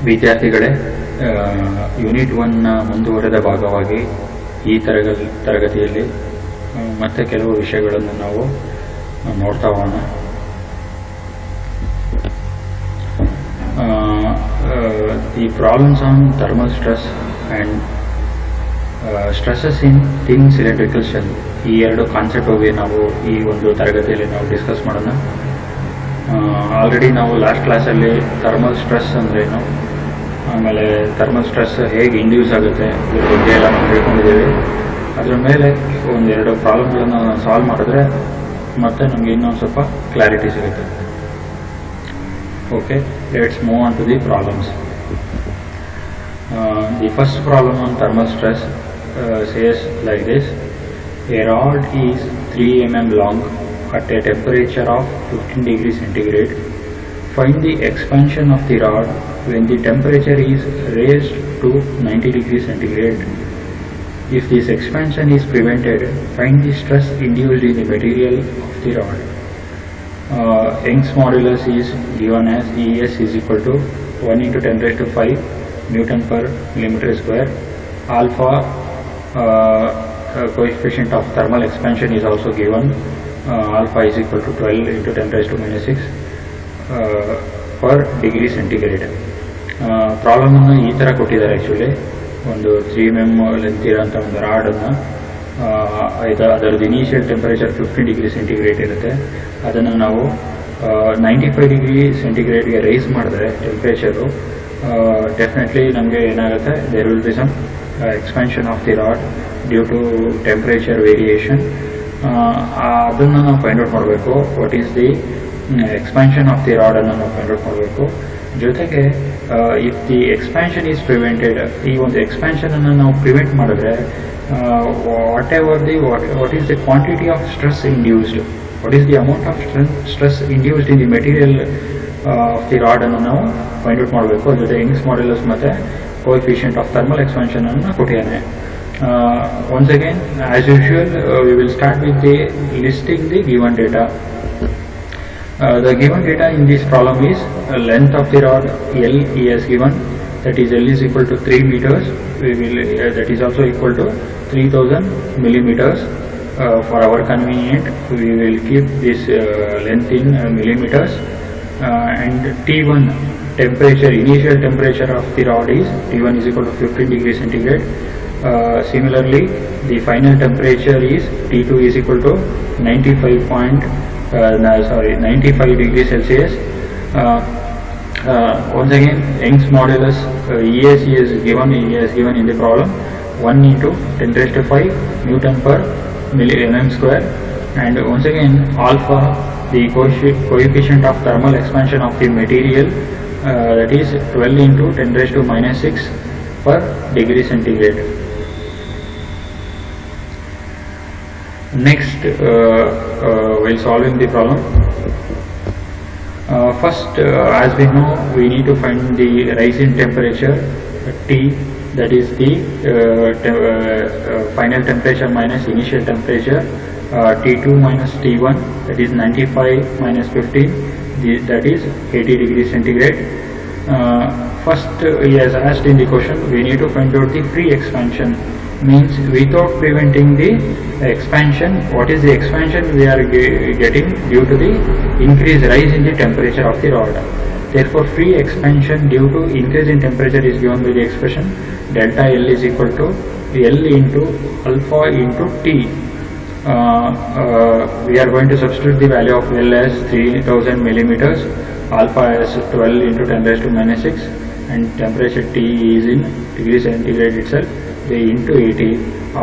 ವಿದ್ಯಾರ್ಥಿಗಳೇ, ಯೂನಿಟ್ 1ನ ಮುಂದುವರೆದ ಭಾಗವಾಗಿ ಈ ತರಗತಿಯಲ್ಲಿ ಮತ್ತೆ ಕೆಲವು ವಿಷಯಗಳನ್ನು ನಾವು ನೋಡ್ತಾ ಹೋಗೋಣ. The problems on thermal stress and stresses in thin cylindrical shell, ಈ ಎರಡು ಕಾನ್ಸೆಪ್ಟ್ ಹೋಗಿ ನಾವು ಈ ಒಂದು ತರಗತಿಯಲ್ಲಿ ನಾವು ಡಿಸ್ಕಸ್ ಮಾಡೋಣ. ಆಲ್ರೆಡಿ ನಾವು ಲಾಸ್ಟ್ ಕ್ಲಾಸಲ್ಲಿ ಥರ್ಮಲ್ ಸ್ಟ್ರೆಸ್ ಅಂದ್ರೇನು, ಆಮೇಲೆ ಥರ್ಮಲ್ ಸ್ಟ್ರೆಸ್ ಹೇಗೆ ಇಂಡ್ಯೂಸ್ ಆಗುತ್ತೆ ಇದ್ರ ಬಗ್ಗೆ ಎಲ್ಲ ನಾವು ತಿಳ್ಕೊಂಡಿದ್ದೀವಿ. ಅದರ ಮೇಲೆ ಒಂದೆರಡು ಪ್ರಾಬ್ಲಮ್ಗಳನ್ನು ಸಾಲ್ವ್ ಮಾಡಿದ್ರೆ ಮತ್ತೆ ನಮಗೆ ಇನ್ನೊಂದು ಸ್ವಲ್ಪ ಕ್ಲಾರಿಟಿ ಸಿಗುತ್ತೆ. Okay, let's move on to the problems. The first problem on thermal stress says like this: a rod is 3 mm long at a temperature of 15 degrees centigrade. Find the expansion of the rod when the temperature is raised to 90 degrees centigrade. If this expansion is prevented, find the stress induced in the material of the rod. Young's modulus is given as ES is equal to 1 into 10 raised to 5 Newton per millimeter square. Alpha coefficient of thermal expansion is also given. Alpha is equal to 12 into 10 raised to minus 6 per degree centigrade. Problem ಅನ್ನು ಈ ಥರ ಕೊಟ್ಟಿದ್ದಾರೆ. Actually ಒಂದು 3 mm length ಇರೋಂಥ ಒಂದು ರಾಡನ್ನು, ಅದರದ್ದು initial temperature 15 degree centigrade ಇರುತ್ತೆ. ಅದನ್ನು ನಾವು 95 ಡಿಗ್ರಿ ಸೆಂಟಿಗ್ರೇಡ್ಗೆ ರೈಸ್ ಮಾಡಿದ್ರೆ ಟೆಂಪ್ರೇಚರು ಡೆಫಿನೆಟ್ಲಿ ನಮಗೆ ಏನಾಗುತ್ತೆ, there will be some expansion of the rod due to temperature variation. ಅದನ್ನು ನಾವು ಫೈಂಡ್ ಔಟ್ ಮಾಡಬೇಕು. What is the expansion of the rod ಅನ್ನು ನಾವು ಫೈಂಡ್ ಔಟ್ ಮಾಡಬೇಕು. ಜೊತೆಗೆ if the expansion is prevented, ಈ ಒಂದು ಎಕ್ಸ್ಪ್ಯಾನ್ಷನ್ ಅನ್ನು ನಾವು ಪ್ರಿವೆಂಟ್ ಮಾಡಿದ್ರೆ what is the quantity of stress induced, what is the amount of stress induced in the material of the rod ಅನ್ನು ನಾವು ಫೈಂಡ್ ಔಟ್ ಮಾಡಬೇಕು. ಜೊತೆ ಯಂಗ್ಸ್ ಮಾಡ್ಯುಲಸ್ ಮತ್ತು coefficient of thermal expansion ಅನ್ನು ಕೊಟ್ಟಿದ್ದಾನೆ. Once again, as usual, we will start with the listing the given data. The given data in this problem is length of the rod L is given, that is L is equal to 3 meters. We will that is also equal to 3000 millimeters. For our convenient, we will keep this length in millimeters. And T1 temperature, initial temperature of the rod is T1 is equal to 15 degrees centigrade. Similarly, the final temperature is T2 is equal to 95 degrees Celsius. Once again, Young's modulus ES is given in the problem, 1 into 10 raised to 5 Newton per mm square. And once again, alpha, the coefficient of thermal expansion of the material, that is 12 into 10 raised to minus 6 per degree centigrade. Next, while solving the problem, first, as we know, we need to find the rise in temperature T, that is the final temperature minus initial temperature. T2 minus T1, that is 95 minus 15, that is 80 degrees centigrade. First, he has asked in the question, we need to find out the free expansion, means without preventing the expansion, what is the expansion we are getting due to the increased rise in the temperature of the rod. Therefore, free expansion due to increase in temperature is given by the expression delta L is equal to L into alpha into T. We are going to substitute the value of L as 3000 millimeters, alpha as 12 into 10 raised to minus 6, and temperature T is in degree centigrade itself, into 80.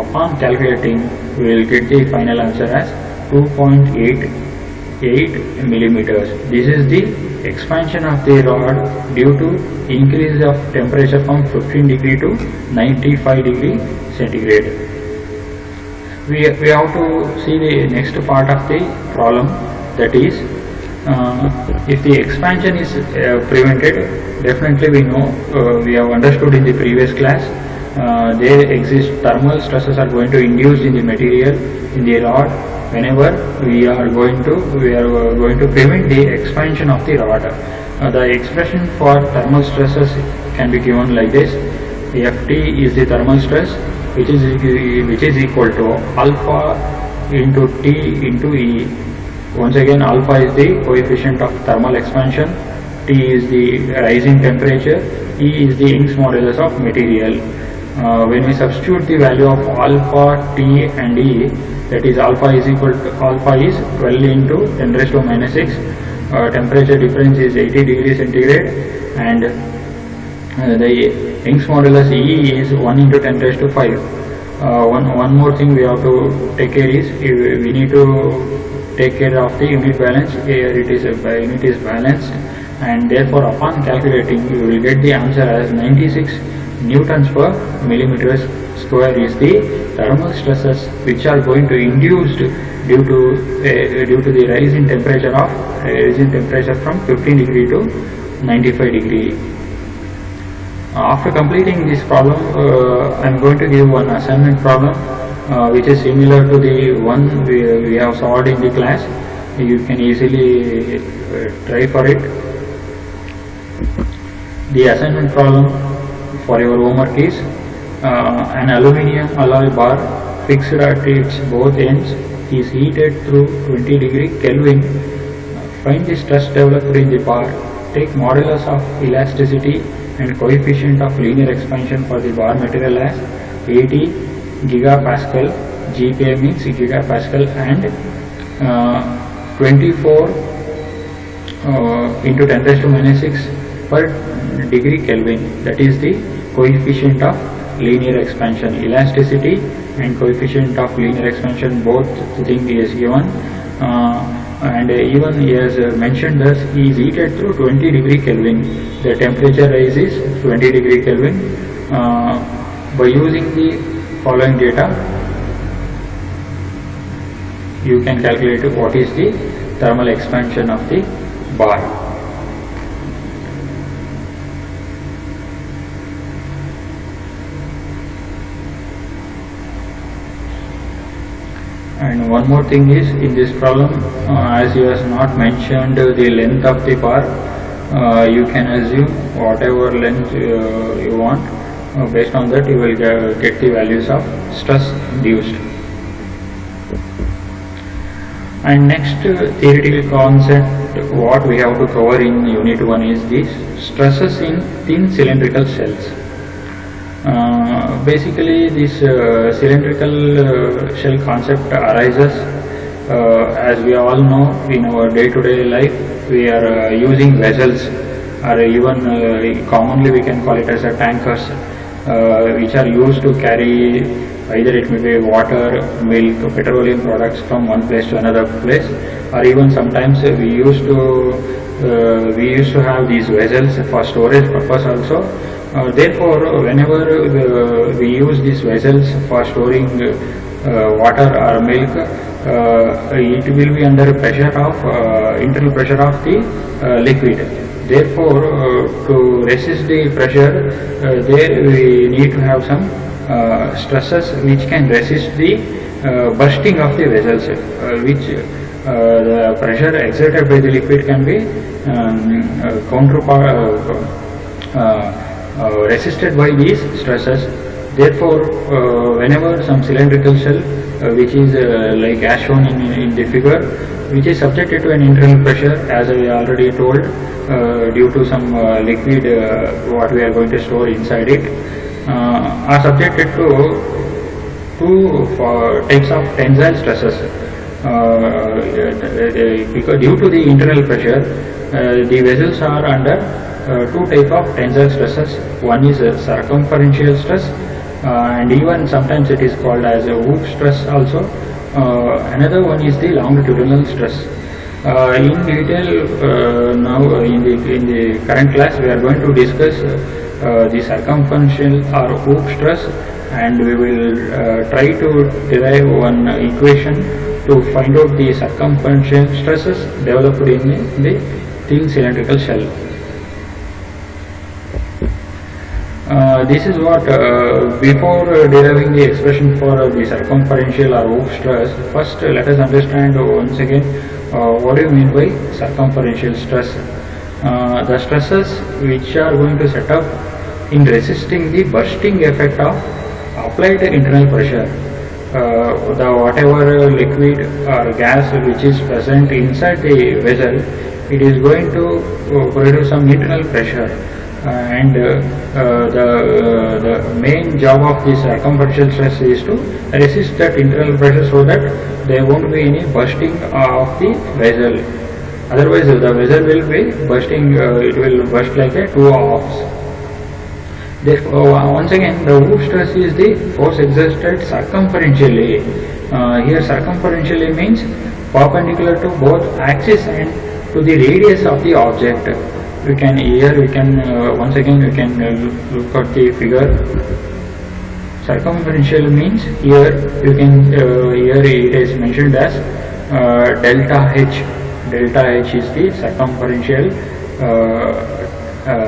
Upon calculating, we will get the final answer as 2.88 millimeters. This is the expansion of the rod due to increase of temperature from 15 degree to 95 degree centigrade. We have to see the next part of the problem, that is if the expansion is prevented, definitely we know, we have understood in the previous class, there exist thermal stresses are going to induce in the material, in the rod, whenever we are going to prevent the expansion of the rod. The expression for thermal stresses can be given like this. Ft is the thermal stress, which is equal to alpha into T into E. Once again, alpha is the coefficient of thermal expansion, T is the rising temperature, E is the Young's modulus of material. When we substitute the value of alpha, T and E, that is alpha is 12 into 10 raised to minus 6, temperature difference is 80 degrees centigrade, and the Young's modulus E is 1 into 10 raised to 5. One more thing we have to take care is, we need to take care of the unit balance. Here it is unit is balanced, and therefore upon calculating you will get the answer as 96 newtons per millimeter square is the thermal stresses which are going to induced due to the rise in temperature from 15 degree to 95 degree. After completing this problem, I am going to give one assignment problem which is similar to the one we have solved in the class. You can easily try for it. The assignment problem for your homework is an aluminium alloy bar fixed at its both ends is heated through 20 degree Kelvin. Find the stress developed in the bar. Take modulus of elasticity and coefficient of linear expansion for the bar material as 80 gigapascal, GPa means gigapascal, and 24 into 10 raised to minus 6 per degree Kelvin. That is the coefficient of linear expansion. Elasticity and coefficient of linear expansion, both thing is given, and even he has mentioned that he is heated through 20 degree Kelvin. The temperature rise is 20 degree Kelvin. By using the following data, you can calculate what is the thermal expansion of the bar. And one more thing is, in this problem, as he has not mentioned the length of the bar, you can assume whatever length you want. Based on that you will get the values of stress induced. And next theoretical concept what we have to cover in unit 1 is the stresses in thin cylindrical cells. Basically this cylindrical shell concept arises as we all know in our day-to-day life. We are using vessels, or even commonly we can call it as a tankers, which are used to carry either it may be water, milk, petroleum products from one place to another place, or even sometimes we used to have these vessels for storage purpose also. Therefore, whenever we use these vessels for storing water or milk, it will be under pressure of internal pressure of the liquid. Therefore, to resist the pressure, there we need to have some stresses which can resist the bursting of the vessels, which the pressure exerted by the liquid can be resisted by these stresses. Therefore, whenever some cylindrical shell, which is like as shown in the figure, which is subjected to an internal pressure, as I already told, due to some liquid what we are going to store inside it, are subjected to two types of tensile stresses. Because due to the internal pressure, the vessels are under two types of tensile stresses. One is circumferential stress, and even sometimes it is called as a hoop stress also. Another one is the longitudinal stress. In detail, now in the current class we are going to discuss the circumferential or hoop stress, and we will try to derive one equation to find out the circumferential stresses developed in the thin cylindrical shell. This is what, before deriving the expression for the circumferential or hoop stress, first let us understand once again what do you mean by circumferential stress. The stresses which are going to set up in resisting the bursting effect of applied internal pressure. The whatever liquid or gas which is present inside the vessel, it is going to produce some internal pressure, and the main job of this circumferential stress is to resist that internal pressure so that there won't be any bursting of the vessel. Otherwise the vessel will be bursting, it will burst like a two halves. Therefore, once again, the Hooke stress is the force exerted circumferentially. Here circumferentially means perpendicular to both axis and to the radius of the object. We can once again we can look at the figure. Circumferential means here you can here it is mentioned as delta H. Delta H is the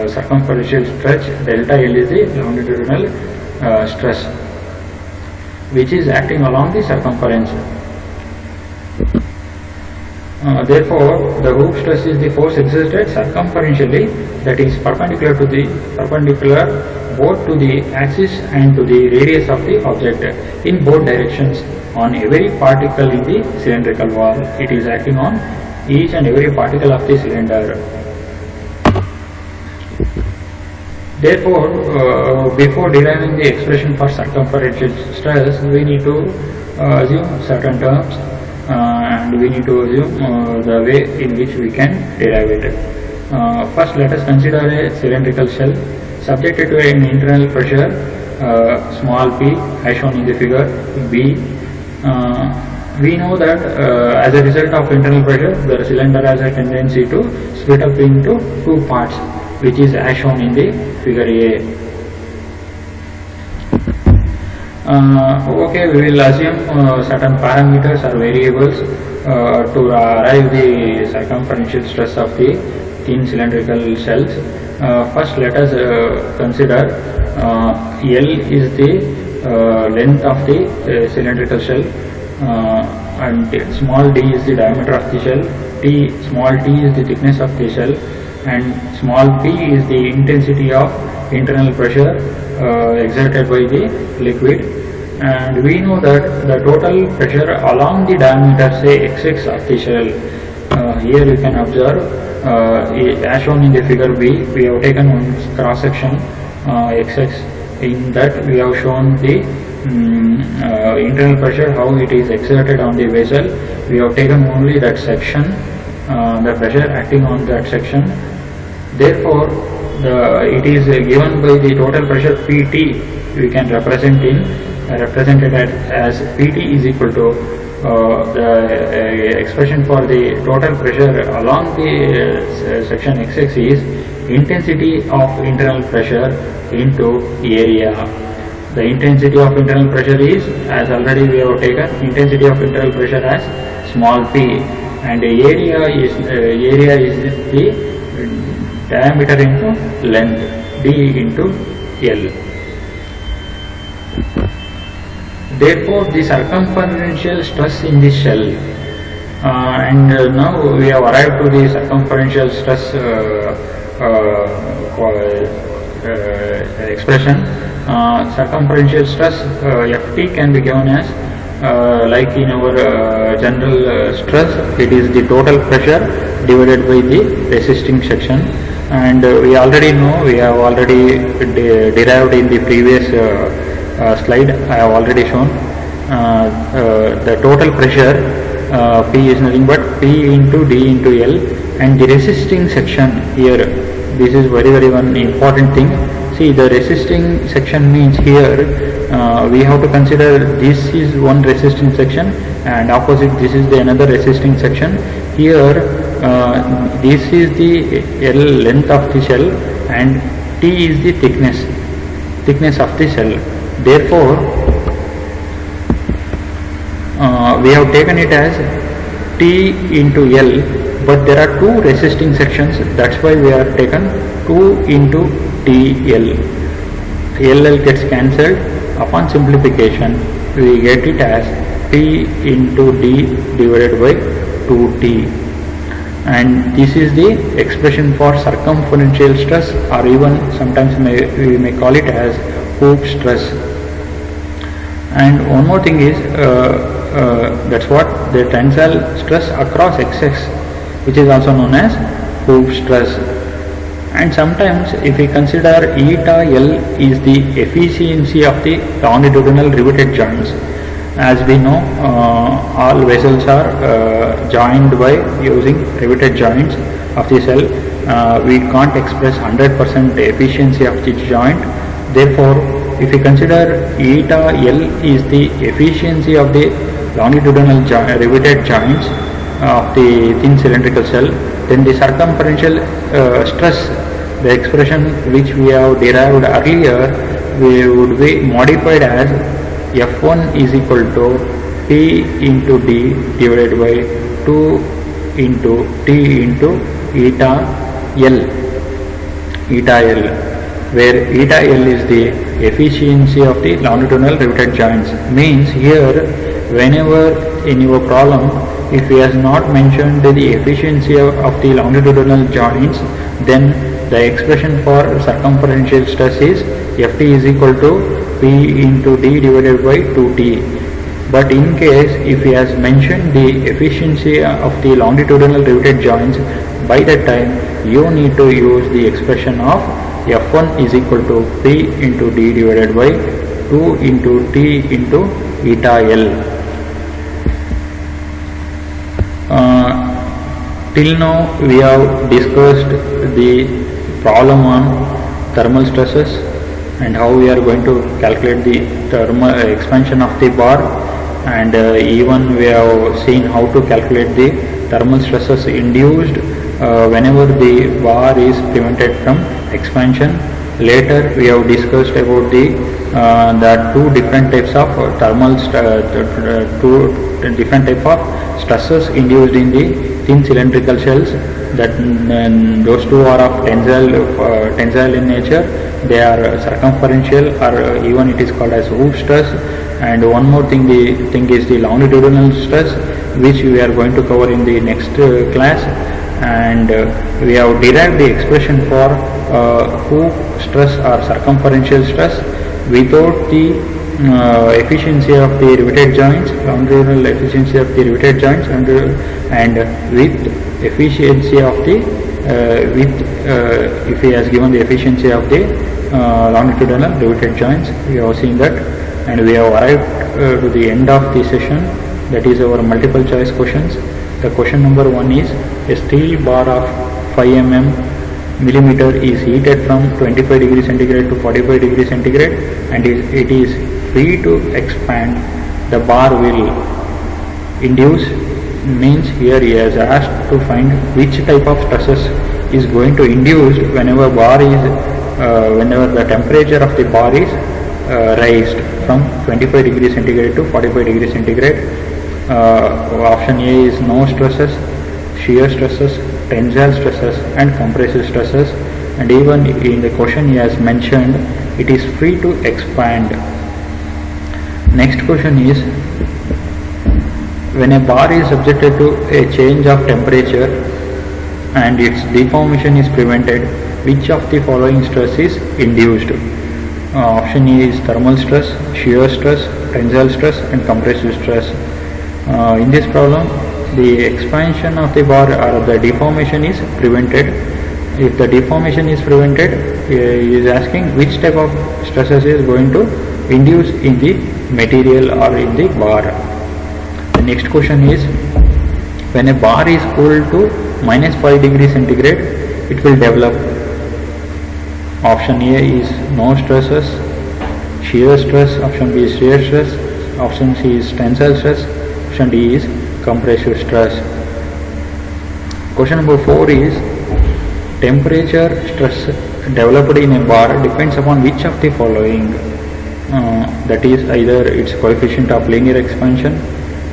circumferential stretch. Delta L is the longitudinal stress which is acting along the circumference. Therefore, the Hooke stress is the force exerted circumferentially, that is perpendicular both to the axis and to the radius of the object in both directions on every particle in the cylindrical wall. It is acting on each and every particle of the cylinder. Therefore, before deriving the expression for circumferential stress, we need to assume certain terms, and we need to assume the way in which we can derive it. First, let us consider a cylindrical shell subjected to an internal pressure small p, as shown in the figure B. We know that as a result of internal pressure, the cylinder has a tendency to split up into two parts, which is as shown in the figure A. Okay, we will assume certain parameters or variables to arrive the circumferential stress of the thin cylindrical shells. First, let us consider L is the length of the cylindrical shell, and small d is the diameter of the shell, small t is the thickness of the shell, and small p is the intensity of internal pressure exerted by the liquid. And we know that the total pressure along the diameter, say xx of the shell, here you can observe as shown in the figure B, we have taken one cross section xx. In that we have shown the internal pressure, how it is exerted on the vessel. We have taken only that section, the pressure acting on that section. Therefore, it is given by the total pressure Pt. We can represent it as Pt is equal to the expression for the total pressure along the section xx is intensity of internal pressure into area. The intensity of internal pressure is, as already we have taken, intensity of internal pressure as small p, and area is the diameter into length, d into L. Therefore, the circumferential stress in the shell, and now we have arrived to the circumferential stress expression. Circumferential stress Ft can be given as like in our general stress, it is the total pressure divided by the resisting section, and we already know, we have already derived in the previous slide. I have already shown the total pressure P is nothing but P into D into L, and the resisting section here, this is very one important thing. See, the resisting section means here we have to consider this is one resisting section and opposite this is the another resisting section. Here this is the L length of the shell and T is the thickness of the shell. Therefore, we have taken it as T into L, but there are two resisting sections, that's why we have taken 2 into TL. LL gets cancelled. Upon simplification, we get it as P into D divided by 2T. and this is the expression for circumferential stress, or even sometimes we may call it as hoop stress. And one more thing is that's what the tensile stress across x-axis, which is also known as hoop stress. And sometimes if we consider eta L is the efficiency of the longitudinal riveted joints. As we know, all vessels are joined by using riveted joints of the cell. We can't express 100% efficiency of the joint. Therefore, if we consider eta L is the efficiency of the longitudinal riveted joints of the thin cylindrical cell, then the circumferential stress, the expression which we have derived earlier, would be modified as F1 is equal to P into D divided by 2 into T into eta L, where eta L is the efficiency of the longitudinal riveted joints. Means here, whenever in your problem, if he has not mentioned the efficiency of the longitudinal joints, then the expression for circumferential stress is Ft is equal to P into D divided by 2T. But in case if he has mentioned the efficiency of the longitudinal riveted joints, by that time you need to use the expression of F1 is equal to P into D divided by 2 into T into eta L. Till now we have discussed the problem on thermal stresses and how we are going to calculate the thermal expansion of the bar, and even we have seen how to calculate the thermal stresses induced whenever the bar is prevented from expansion. Later we have discussed about the two different types of two different type of stresses induced in the thin cylindrical shells. That those two are of tensile in nature. They are circumferential, or even it is called as hoop stress. And one more thing, the thing is the longitudinal stress, which we are going to cover in the next class. And we have derived the expression for hoop stress or circumferential stress without the efficiency of the riveted joints, longitudinal efficiency of the riveted joints, and with efficiency of the if he has given the efficiency of the longitudinal riveted joints. We have seen that, and we have arrived to the end of the session. That is our multiple choice questions. The question number 1 is: a steel bar of 5 millimeter is heated from 25 degrees centigrade to 45 degrees centigrade, and it is free to expand. The bar will induce. Means here he has asked to find which type of stresses is going to induce whenever whenever the temperature of the bar is raised from 25 degrees centigrade to 45 degrees centigrade. Option A is no stresses, shear stresses, tensile stresses and compressive stresses, and even in the question he has mentioned it is free to expand. Next question is: when a bar is subjected to a change of temperature and its deformation is prevented, which of the following stress is induced? Option A is thermal stress, shear stress, tensile stress and compressive stress. In this problem, the expansion of the bar or the deformation is prevented. If the deformation is prevented, he is asking which type of stresses is going to induce in the material or in the bar. The next question is: when a bar is cooled to -5 degrees centigrade, it will develop. Option A is no stresses, shear stress. Option B is shear stress. Option C is tensile stress. Option D is compressive stress. Question number 4 is: temperature stress developed in a bar depends upon which of the following? That is either its coefficient of linear expansion,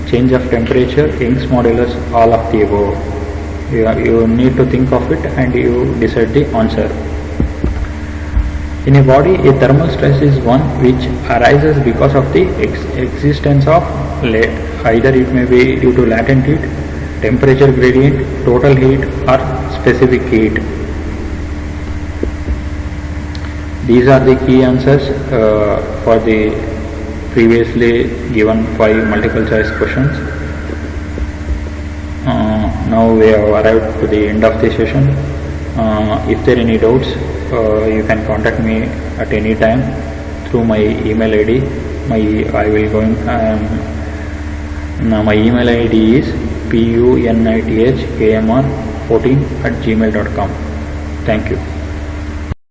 change of temperature, Young's modulus, all of the above. You need to think of it and you decide the answer. In a body, a thermal stress is one which arises because of the existence of either it may be due to latent heat, temperature gradient, total heat or specific heat. These are the key answers for the previously given 5 multiple choice questions. Now we have arrived to the end of the session. If there are any doubts, you can contact me at any time through my email ID. My email ID is punithkamr14@gmail.com. Thank you.